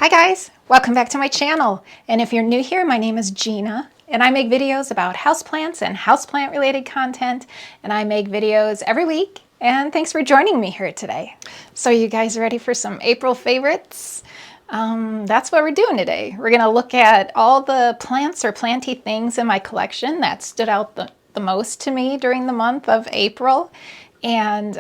Hi guys, welcome back to my channel. And if you're new here, my name is Gina and I make videos about houseplants and houseplant related content. And I make videos every week. And thanks for joining me here today. So you guys ready for some April favorites? That's what we're doing today. We're gonna look at all the plants or planty things in my collection that stood out the most to me during the month of April. And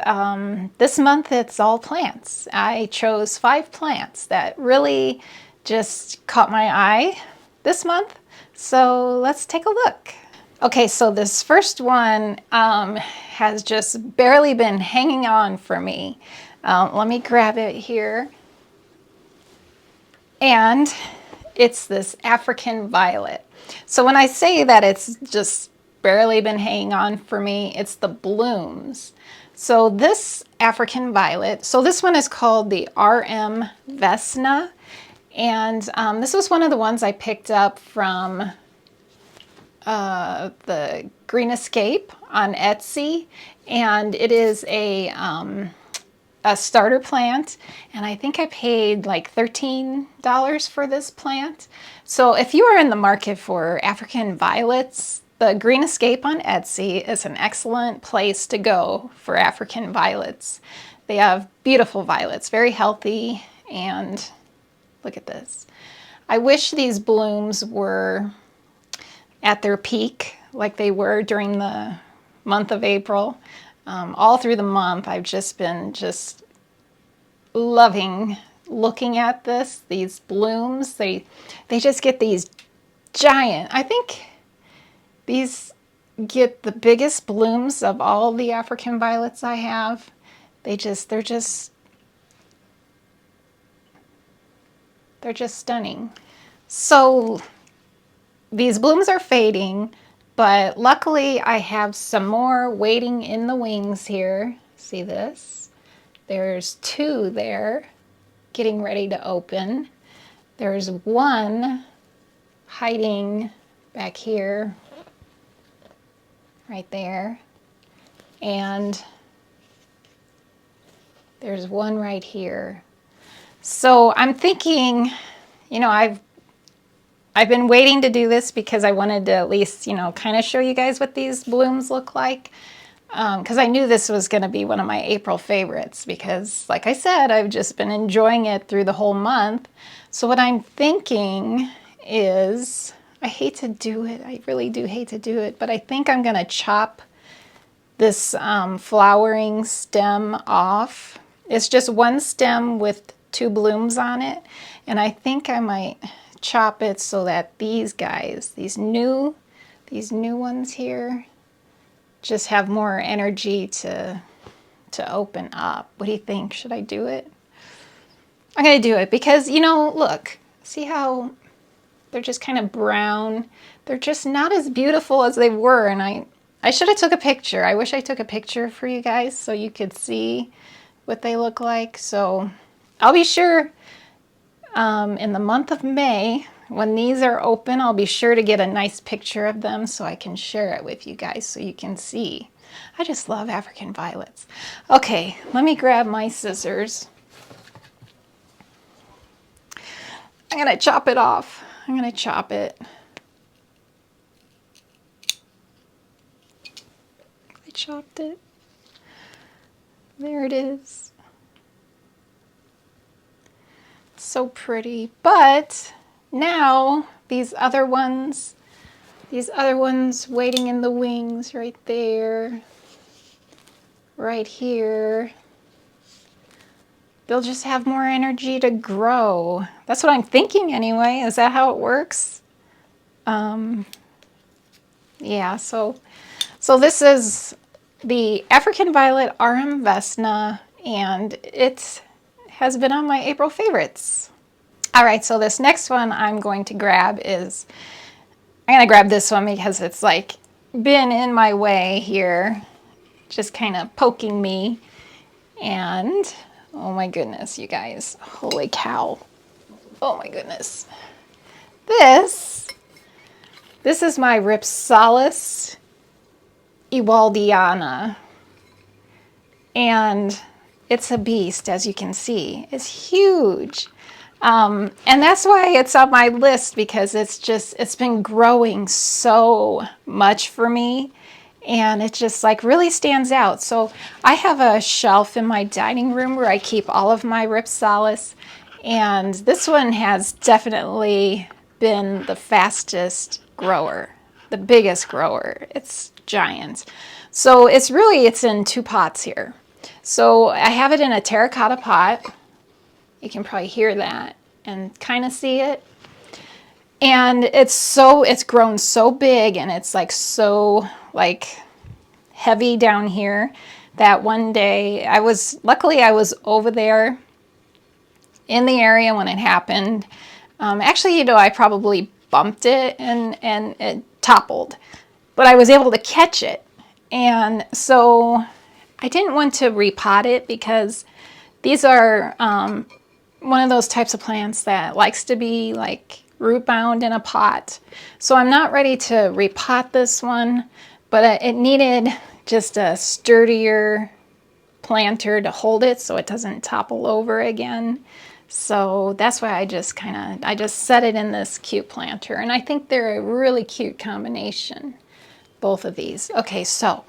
this month it's all plants. I chose 5 plants that really just caught my eye this month. So let's take a look. Okay, so this first one has just barely been hanging on for me. Let me grab it here. And it's this African violet. So when I say that it's just barely been hanging on for me, it's the blooms. So this African violet, so this one is called the RM Vesna, and this was one of the ones I picked up from the Green Escape on Etsy, and it is a starter plant, and I think I paid like $13 for this plant. So if you are in the market for African violets, the Green Escape on Etsy is an excellent place to go for African violets. They have beautiful violets, very healthy, and look at this. I wish these blooms were at their peak like they were during the month of April. All through the month, I've just been loving looking at these blooms. They just get these giant, I think these get the biggest blooms of all the African violets I have. They're just stunning. So these blooms are fading, but luckily I have some more waiting in the wings here. See this? There's 2 there getting ready to open. There's 1 hiding back here, right there. And there's 1 right here. So I'm thinking, you know, I've been waiting to do this because I wanted to at least, you know, kind of show you guys what these blooms look like. Because I knew this was going to be one of my April favorites because, like I said, I've just been enjoying it through the whole month. So what I'm thinking is, I hate to do it, I really do hate to do it, but I think I'm going to chop this flowering stem off. It's just 1 stem with 2 blooms on it, and I think I might chop it so that these guys, these new ones here, just have more energy to open up. What do you think? Should I do it? I'm gonna do it because, you know, look, see how they're just kind of brown. They're just not as beautiful as they were, and I should have took a picture. I wish I took a picture for you guys so you could see what they look like. So I'll be sure in the month of May, when these are open, I'll be sure to get a nice picture of them so I can share it with you guys so you can see. I just love African violets. Okay, let me grab my scissors. I'm gonna chop it off. I'm gonna chop it. I chopped it. There it is. So pretty, but now these other ones waiting in the wings right there, right here, they'll just have more energy to grow. That's what I'm thinking anyway. Is that how it works? Yeah, so this is the African Violet RM Vesna, and it has been on my April favorites. All right, so this next one I'm going to grab is, I'm gonna grab this one because it's like been in my way here, just kind of poking me. And oh my goodness, you guys, holy cow. Oh my goodness. This is my Rhipsalis Ewaldiana. And it's a beast, as you can see. It's huge. And that's why it's on my list, because it's been growing so much for me. And it just like really stands out. So I have a shelf in my dining room where I keep all of my Rhipsalis. And this one has definitely been the fastest grower, the biggest grower. It's giant. So it's in 2 pots here. So I have it in a terracotta pot. You can probably hear that and kind of see it. And it's grown so big, and it's like so like heavy down here that one day luckily I was over there in the area when it happened. Actually, I probably bumped it and it toppled, but I was able to catch it. And so I didn't want to repot it, because these are one of those types of plants that likes to be like root bound in a pot. So I'm not ready to repot this one, but it needed just a sturdier planter to hold it so it doesn't topple over again. So that's why I just set it in this cute planter, and I think they're a really cute combination, both of these. Okay, so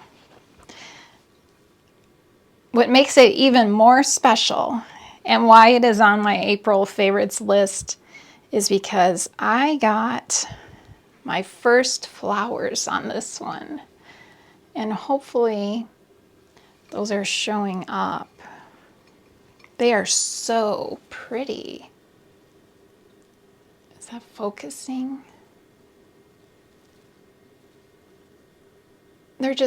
what makes it even more special, and why it is on my April favorites list, is because I got my first flowers on this one. And hopefully those are showing up. They are so pretty. Is that focusing? Aren't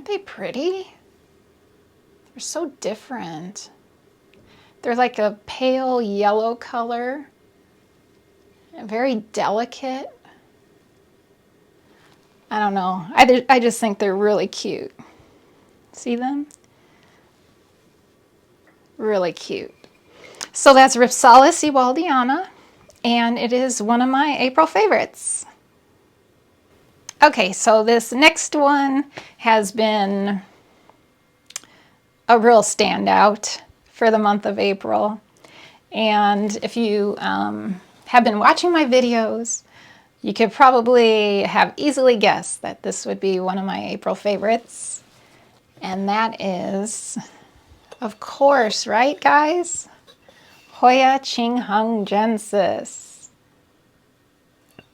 they pretty? They're so different. They're like a pale yellow color, and very delicate. I don't know. I just think they're really cute. See them? Really cute. So that's Rhipsalis Ewaldiana, and it is one of my April favorites. Okay, so this next one has been a real standout for the month of April. And if you have been watching my videos, you could probably have easily guessed that this would be one of my April favorites. And that is, of course, right guys? Hoya Chinghungjensis.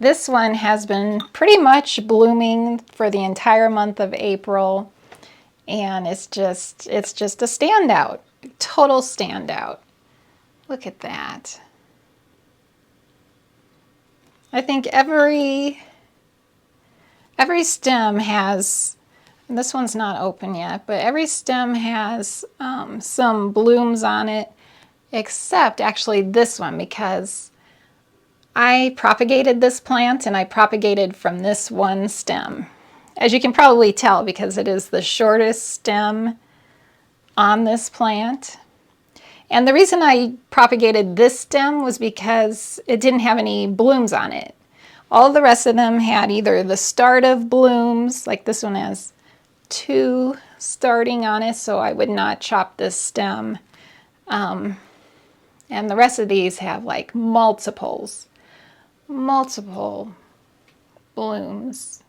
This one has been pretty much blooming for the entire month of April, and it's just a standout, total standout. Look at that. I think every stem has, this one's not open yet, but every stem has some blooms on it, except actually this one, because I propagated this plant, and I propagated from this one stem. As you can probably tell, because it is the shortest stem on this plant. And the reason I propagated this stem was because it didn't have any blooms on it. All the rest of them had either the start of blooms, like this one has 2 starting on it, so I would not chop this stem. And the rest of these have like multiple blooms.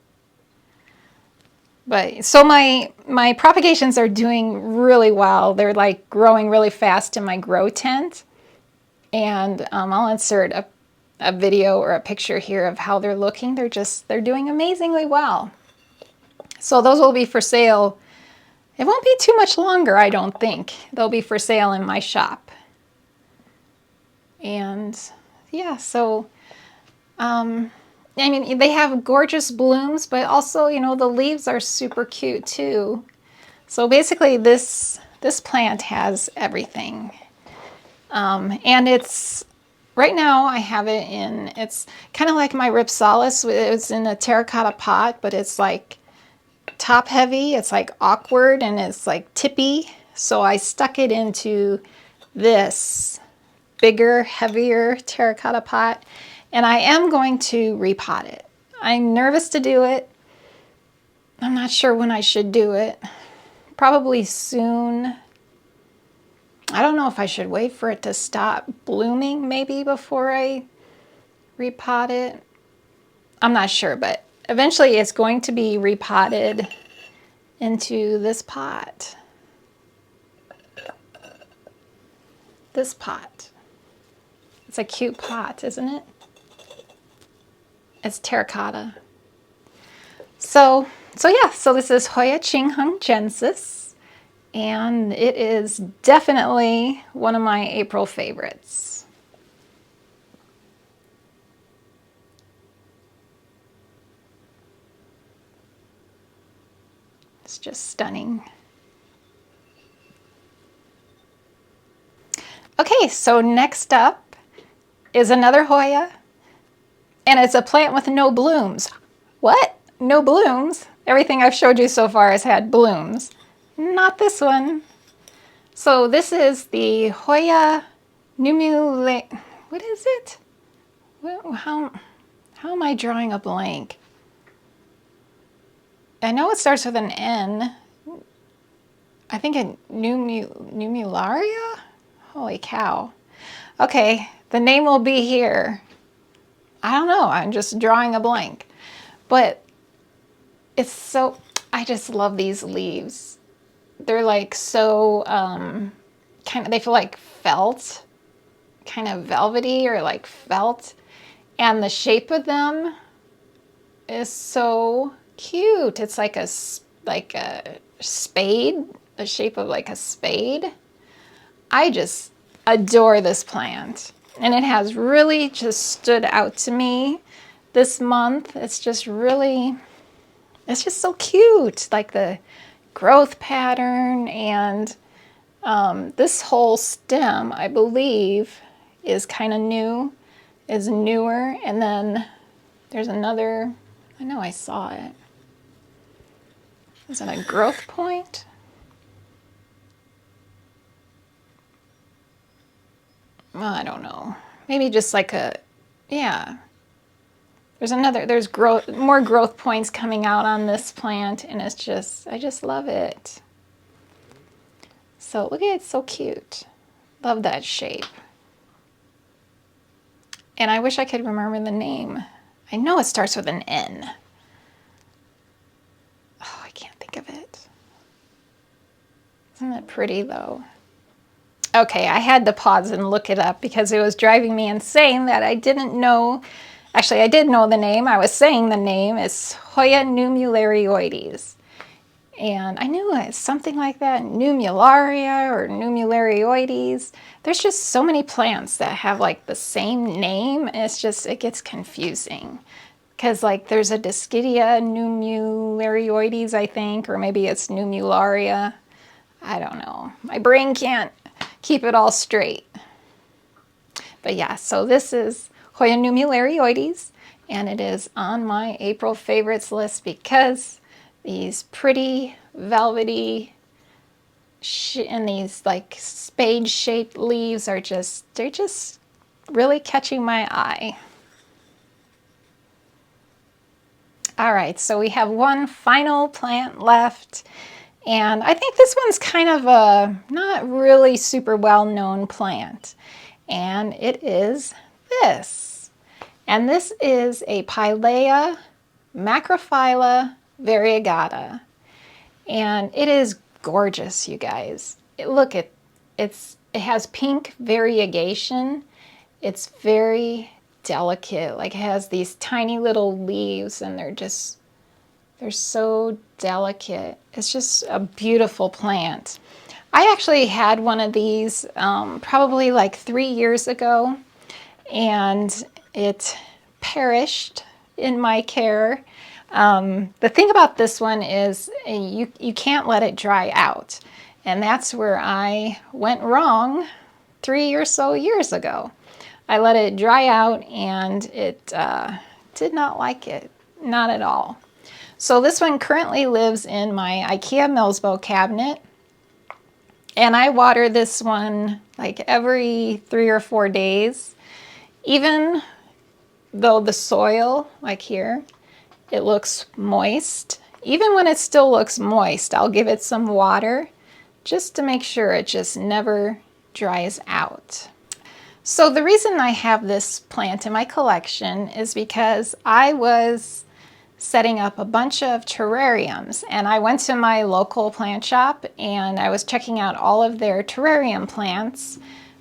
But so my propagations are doing really well. They're like growing really fast in my grow tent. And I'll insert a video or a picture here of how they're looking. They're doing amazingly well. So those will be for sale. It won't be too much longer, I don't think. They'll be for sale in my shop. And yeah, so I mean, they have gorgeous blooms, but also, the leaves are super cute too. So basically this plant has everything. And it's, right now I have it in, it's kind of like my Rhipsalis. It's in a terracotta pot, but it's like top heavy. It's like awkward, and it's like tippy. So I stuck it into this bigger, heavier terracotta pot. And I am going to repot it. I'm nervous to do it. I'm not sure when I should do it. Probably soon. I don't know if I should wait for it to stop blooming maybe before I repot it. I'm not sure, but eventually it's going to be repotted into this pot. This pot. It's a cute pot, isn't it? It's terracotta. So yeah, so this is Hoya Chinghungensis, and it is definitely one of my April favorites. It's just stunning. Okay, so next up is another Hoya, and it's a plant with no blooms. What? No blooms? Everything I've showed you so far has had blooms. Not this one. So this is the Hoya Numularioides. What is it? How am I drawing a blank? I know it starts with an N. I think a Numularia? Holy cow. Okay, the name will be here. I don't know, I'm just drawing a blank. But it's so, I just love these leaves. They're like so, kind of, they feel like felt, kind of velvety or like felt. And the shape of them is so cute. It's like a spade, the shape of like a spade. I just adore this plant. And it has really just stood out to me this month. It's just really, it's just so cute. Like the growth pattern, and this whole stem, I believe, is kind of new, is newer. And then there's another, I know I saw it. Is that a growth point? Well, I don't know. Maybe just like a, yeah. There's another, there's growth, more growth points coming out on this plant, and it's just, I just love it. So look at it, it's so cute. Love that shape. And I wish I could remember the name. I know it starts with an N. Oh, I can't think of it. Isn't it pretty though? Okay, I had to pause and look it up because it was driving me insane that I didn't know. Actually, I did know the name. I was saying the name. It's Hoya Numularioides. And I knew it, something like that, Numularia or Numularioides. There's just so many plants that have like the same name. It's just, it gets confusing. Because like there's a Dischidia Numularioides, I think, or maybe it's Numularia. I don't know. My brain can't keep it all straight. But yeah, so this is Hoya Numularioides, and it is on my April favorites list because these pretty velvety and these like spade-shaped leaves are just, they're just really catching my eye. All right, so we have one final plant left, and I think this one's kind of a not really super well-known plant, and it is this. And this is a Pileia Macrophylla Variegata, and it is gorgeous, you guys. Look at it has pink variegation. It's very delicate, like it has these tiny little leaves, and they're so delicate. It's just a beautiful plant. I actually had one of these probably like 3 years ago, and it perished in my care. The thing about this one is you can't let it dry out, and that's where I went wrong 3 or so years ago. I let it dry out, and it did not like it, not at all. So this one currently lives in my IKEA Millsbo cabinet, and I water this one like every 3 or 4 days. Even though the soil, like here, it looks moist. Even when it still looks moist, I'll give it some water just to make sure it just never dries out. So the reason I have this plant in my collection is because I was setting up a bunch of terrariums, and I went to my local plant shop and I was checking out all of their terrarium plants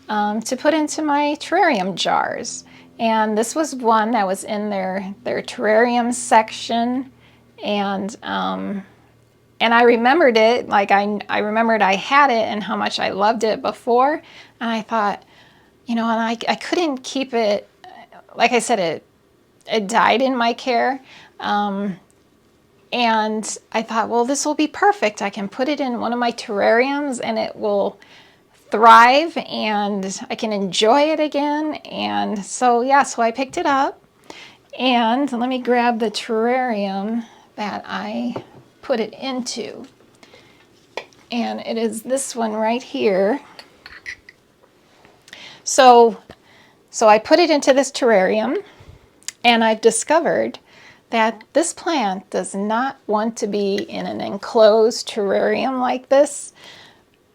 to put into my terrarium jars. And this was one that was in their terrarium section, and I remembered it, like I remembered I had it and how much I loved it before, and I thought, you know, and I couldn't keep it, like I said, it died in my care. And I thought, well, this will be perfect. I can put it in one of my terrariums and it will thrive and I can enjoy it again. And so, yeah, so I picked it up, and let me grab the terrarium that I put it into. And it is this one right here. So I put it into this terrarium, and I've discovered that this plant does not want to be in an enclosed terrarium like this.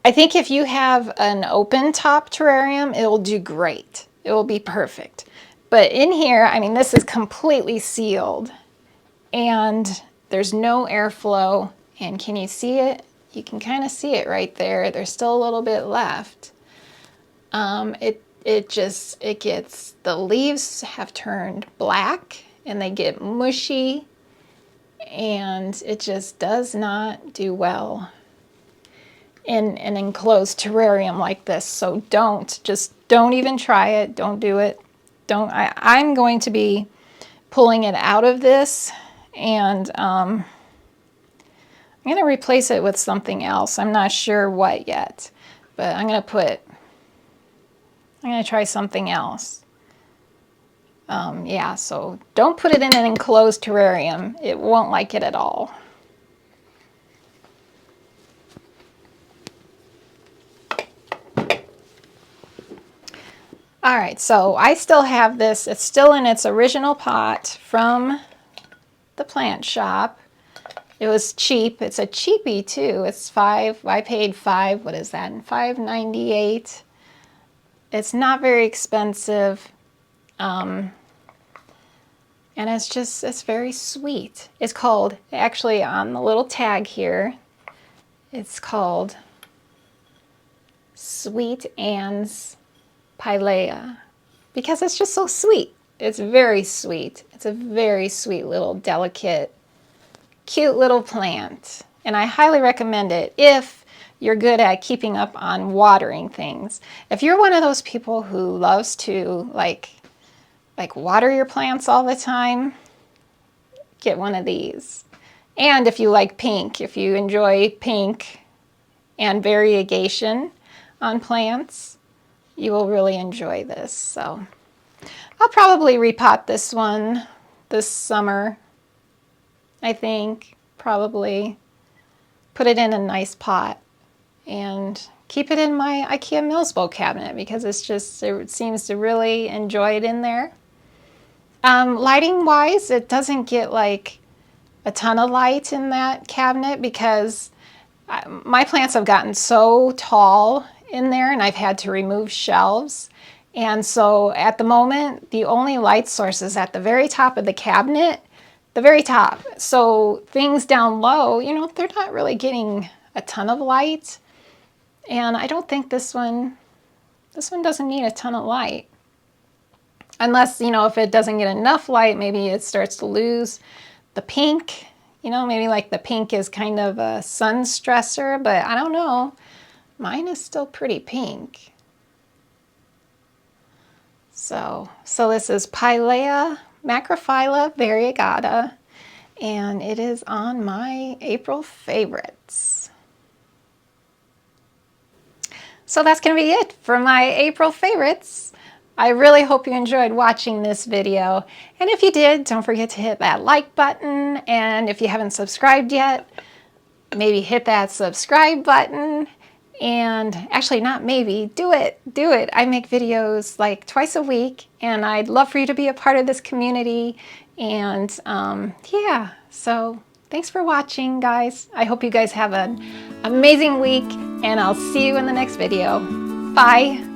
I think if you have an open top terrarium, it will do great. It will be perfect. But in here, I mean, this is completely sealed and there's no airflow. And can you see it? You can kind of see it right there. There's still a little bit left. It gets, the leaves have turned black and they get mushy, and it just does not do well in an enclosed terrarium like this. So don't even try it. Don't do it. I'm going to be pulling it out of this, and I'm going to replace it with something else. I'm not sure what yet, but I'm going to try something else. Yeah, so don't put it in an enclosed terrarium. It won't like it at all. All right, so I still have this. It's still in its original pot from the plant shop. It was cheap. It's a cheapie too. It's I paid what is that? $5.98. It's not very expensive. And it's very sweet. It's called, actually on the little tag here, it's called Sweet Anne's Pileia, because it's just so sweet. It's very sweet. It's a very sweet little delicate, cute little plant. And I highly recommend it if you're good at keeping up on watering things. If you're one of those people who loves to like water your plants all the time, get one of these. And if you like pink, if you enjoy pink and variegation on plants, you will really enjoy this. So I'll probably repot this one this summer, I think. Probably put it in a nice pot and keep it in my IKEA Millsbo cabinet, because it seems to really enjoy it in there. Lighting wise, it doesn't get like a ton of light in that cabinet because my plants have gotten so tall in there and I've had to remove shelves. And so at the moment, the only light source is at the very top of the cabinet, the very top. So things down low, you know, they're not really getting a ton of light. And I don't think this one doesn't need a ton of light. Unless, you know, if it doesn't get enough light, maybe it starts to lose the pink. You know, maybe like the pink is kind of a sun stressor, but I don't know. Mine is still pretty pink. So this is Pileia Macrophylla Variegata, and it is on my April favorites. So that's going to be it for my April favorites. I really hope you enjoyed watching this video, and if you did, don't forget to hit that like button, and if you haven't subscribed yet, maybe hit that subscribe button, and actually not maybe, do it. I make videos like twice a week, and I'd love for you to be a part of this community, and yeah, so thanks for watching, guys. I hope you guys have an amazing week, and I'll see you in the next video. Bye.